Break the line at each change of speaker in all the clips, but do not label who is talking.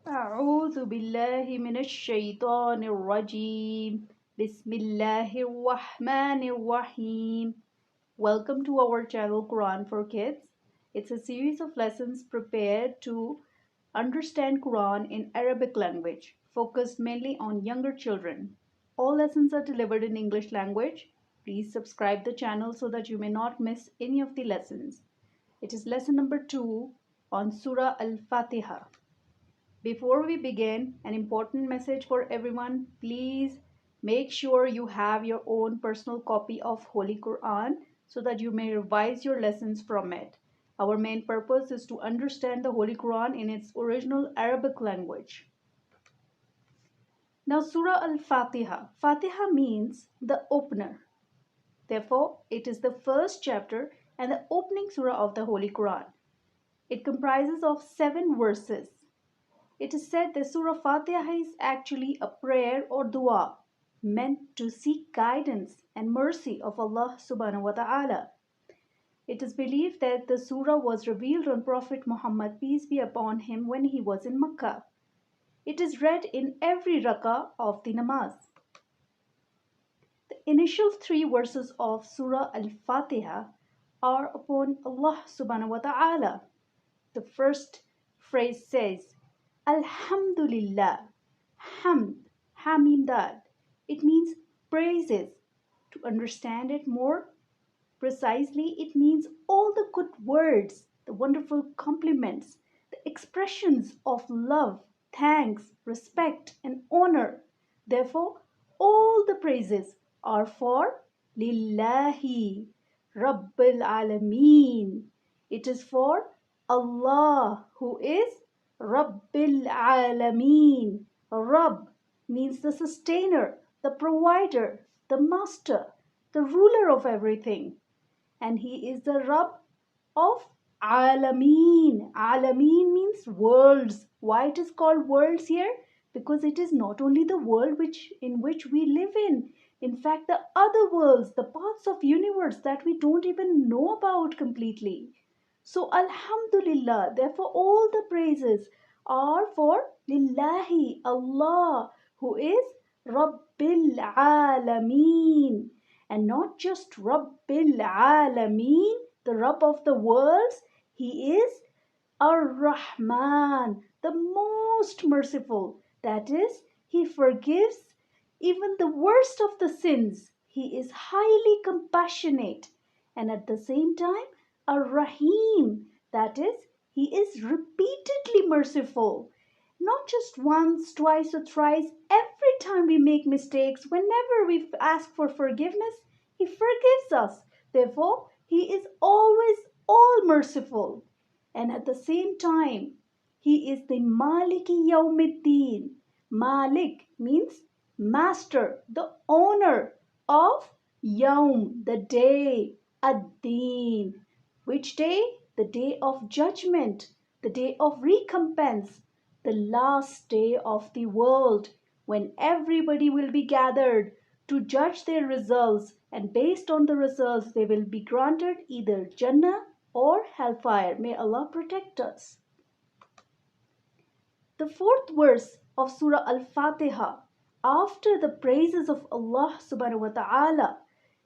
أعوذ بالله من الشيطان الرجيم بسم الله الرحمن الرحيم. Welcome to our channel Quran for Kids. It's a series of lessons prepared to understand Quran in Arabic language, focused mainly on younger children. All lessons are delivered in English language. Please subscribe the channel so that you may not miss any of the lessons. It is lesson number 2 on Surah Al-Fatiha. Before we begin, an important message for everyone. Please make sure you have your own personal copy of Holy Quran so that you may revise your lessons from it. Our main purpose is to understand the Holy Quran in its original Arabic language. Now, Surah Al-Fatiha. Fatiha means the opener. Therefore, it is the first chapter and the opening surah of the Holy Quran. It comprises of 7 verses. It is said that Surah Fatiha is actually a prayer or dua meant to seek guidance and mercy of Allah subhanahu wa ta'ala. It is believed that the surah was revealed on Prophet Muhammad, peace be upon him, when he was in Makkah. It is read in every rak'ah of the namaz. The initial 3 verses of Surah Al-Fatiha are upon Allah subhanahu wa ta'ala. The first phrase says, Alhamdulillah. Hamd, Hamim Dad. It means praises. To understand it more precisely, it means all the good words, the wonderful compliments, the expressions of love, thanks, respect, and honor. Therefore, all the praises are for Lillahi, Rabbil Alameen. It is for Allah, who is Rabbil Alameen. Rabb means the sustainer, the provider, the master, the ruler of everything. And he is the Rabb of Alameen. Alameen means worlds. Why it is called worlds here? Because it is not only the world in which we live in. In fact, the other worlds, the parts of universe that we don't even know about completely. So Alhamdulillah, therefore all the praises are for Lillahi, Allah, who is Rabbil Alameen. And not just Rabbil Alameen, the Rabb of the worlds, he is Ar-Rahman, the most merciful. That is, he forgives even the worst of the sins. He is highly compassionate and at the same time Ar-Rahim, that is, he is repeatedly merciful. Not just once, twice, or thrice. Every time we make mistakes, whenever we ask for forgiveness, he forgives us. Therefore, he is always all merciful. And at the same time, he is the Maliki Yawmiddin. Malik means master, the owner of Yawm, the day, Ad-Din. Which day? The day of judgment, the day of recompense, the last day of the world, when everybody will be gathered to judge their results, and based on the results they will be granted either Jannah or hellfire. May Allah protect us. The 4th verse of Surah Al-Fatiha, after the praises of Allah subhanahu wa ta'ala,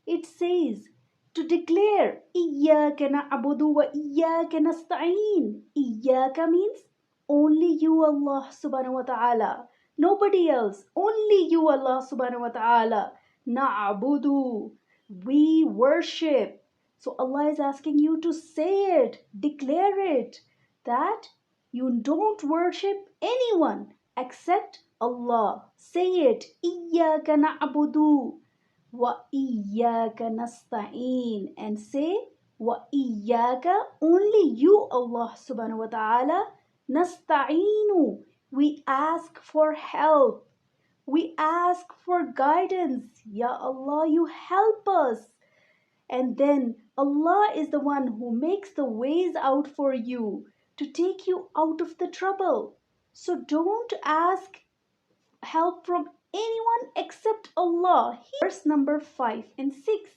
it says to declare Iyyaka na'budu wa iyyaka nasta'een. Iyyaka means only you, Allah subhanahu wa ta'ala. Nobody else. Only you, Allah subhanahu wa ta'ala. Na'budu. We worship. So Allah is asking you to say it, declare it, that you don't worship anyone except Allah. Say it. Iyyaka na'budu wa iyyaka nasta'een. And say wa iyyaka, only you, Allah subhanahu wa ta'ala, nasta'eenu. We ask for help. We ask for guidance. Ya Allah, you help us. And then Allah is the one who makes the ways out for you to take you out of the trouble. So don't ask help from anyone except Allah. Verse number 5 and 6.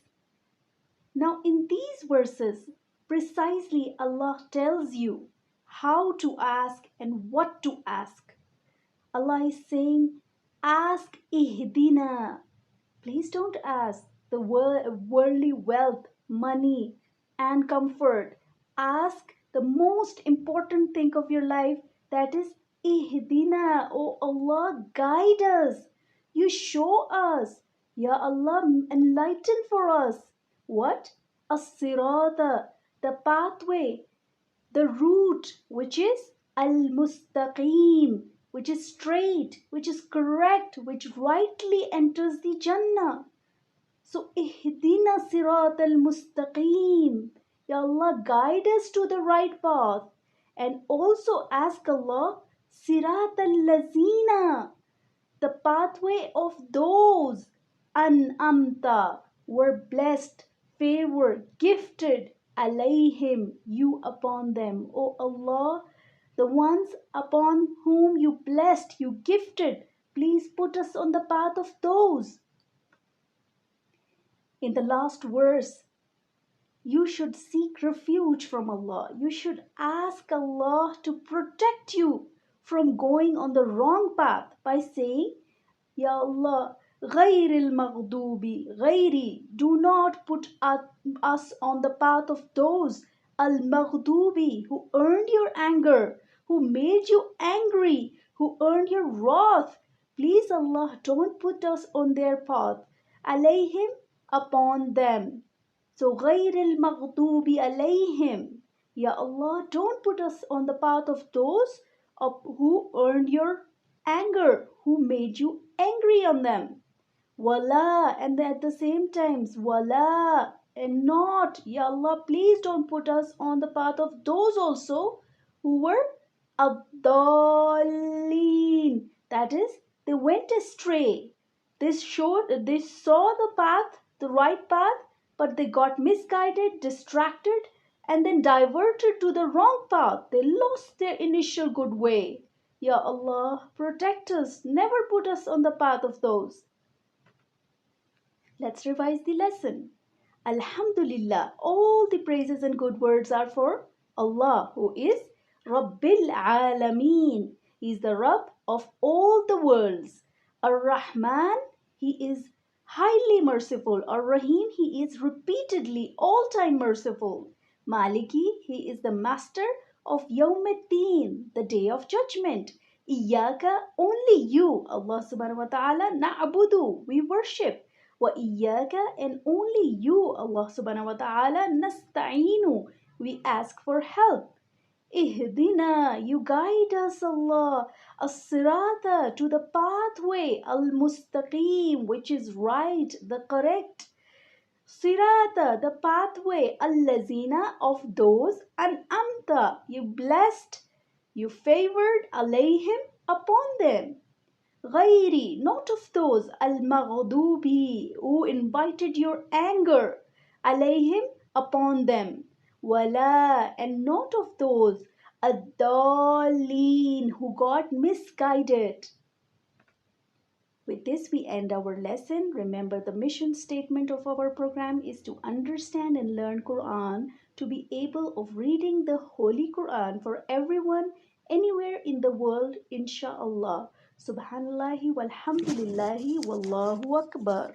Now in these verses, precisely Allah tells you how to ask and what to ask. Allah is saying, ask ihdina. Please don't ask the worldly wealth, money, and comfort. Ask the most important thing of your life, that is ihdina. Oh Allah, guide us. You show us. Ya Allah, enlighten for us. What? As-sirata, the pathway, the route, which is al-mustaqim, which is straight, which is correct, which rightly enters the Jannah. So, ihdina sirat al-mustaqim. Ya Allah, guide us to the right path. And also ask Allah, sirat al-lazina, the pathway of those an'amta, were blessed, favored, gifted, alayhim, you upon them. O Allah, the ones upon whom you blessed, you gifted, please put us on the path of those. In the last verse, you should seek refuge from Allah. You should ask Allah to protect you from going on the wrong path by saying, Ya Allah, غير المغضوب, غيري, do not put us on the path of those al-maghdubi, who earned your anger, who made you angry, who earned your wrath. Please Allah, don't put us on their path. Alayhim, upon them. So غير المغضوب عليهم. Ya Allah, don't put us on the path of those who earned your anger, who made you angry on them. Wala, and at the same times, wala, and not. Ya Allah, please don't put us on the path of those also who were ad-dallin. That is, they went astray. They saw the path, the right path, but they got misguided, distracted, and then diverted to the wrong path. They lost their initial good way. Ya Allah, protect us. Never put us on the path of those. Let's revise the lesson. Alhamdulillah, all the praises and good words are for Allah, who is Rabbil Alameen. He is the Rabb of all the worlds. Ar-Rahman, He is highly merciful. Ar-Rahim, He is repeatedly all-time merciful. Maliki, He is the master of Yawmuddin, the day of judgment. Iyaka, only you, Allah subhanahu wa ta'ala, na'budu, we worship. Wa iyyaka, and only you, Allah subhanahu wa ta'ala, nasta'inu, we ask for help. Ihdina, you guide us, Allah. As-sirata, to the pathway. Al-mustaqim, which is right, the correct. Sirata, the pathway. Al-lazina, of those. An'amta, you blessed, you favored. Alayhim, upon them. Ghairi, not of those al-maghdubi, who invited your anger, alayhim, upon them, wala, and not of those ad-dallin, who got misguided. With this, we end our lesson. Remember, the mission statement of our program is to understand and learn Quran, to be able of reading the Holy Quran for everyone, anywhere in the world, inshallah. Subhanallahi walhamdulillahi wallahu akbar.